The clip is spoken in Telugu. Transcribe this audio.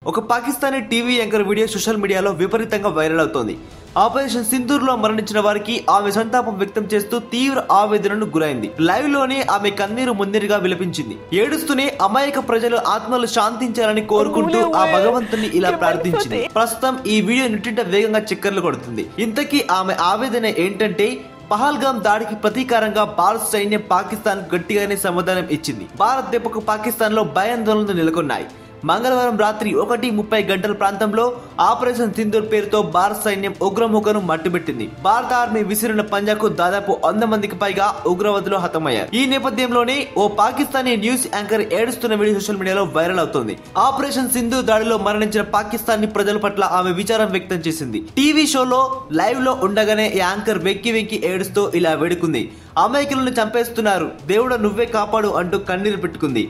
ఒక Pakistani TV anchor video social మీడియాలో విపరీతంగా వైరల్ అవుతోంది. ఆపరేషన్ సింధూర్ లో మరణించిన వారికి ఆమె సంతాపం వ్యక్తం చేస్తూ తీవ్ర ఆవేదనకు గురైంది. లైవ్ లోనే ఆమె కన్నీరు మున్నీరుగా విలపించింది. ఏడుస్తూనే అమాయక ప్రజలు ఆత్మలు శాంతించాలని కోరుకుంటూ ఆ భగవంతుని ఇలా ప్రార్థించింది. ప్రస్తుతం ఈ వీడియో నెట్టింట వేగంగా చక్కర్లు కొడుతుంది. ఇంతకీ ఆమె ఆవేదన ఏంటంటే, పహల్గామ్ దాడికి ప్రతీకారంగా భారత సైన్యం పాకిస్తాన్ గట్టిగానే సమాధానం ఇచ్చింది. భారత్ దెబ్బకు పాకిస్తాన్ లో భయాందోళనలు నెలకొన్నాయి. మంగళవారం రాత్రి 1:30 గంటల ప్రాంతంలో ఆపరేషన్ సింధూర్ పేరుతో భారత సైన్యం ఉగ్రముఖను మట్టుబెట్టింది. భారత ఆర్మీ విసిరిన పంజాకు దాదాపు 100 మందికి పైగా ఉగ్రవాదులు హతమయ్యారు. ఈ నేపథ్యంలోనే ఓ పాకిస్తానీ న్యూస్ యాంకర్ ఏడుస్తున్న వీడియో సోషల్ మీడియాలో వైరల్ అవుతోంది. ఆపరేషన్ సింధూర్ దాడిలో మరణించిన పాకిస్తానీ ప్రజల పట్ల ఆమె విచారం వ్యక్తం చేసింది. టీవీ షోలో లైవ్ లో ఉండగానే యాంకర్ వెక్కి వెక్కి ఏడుస్తూ ఇలా వేడుకుంది. అమాయకులను చంపేస్తున్నారు, దేవుడు నువ్వే కాపాడు అంటూ కన్నీరు పెట్టుకుంది.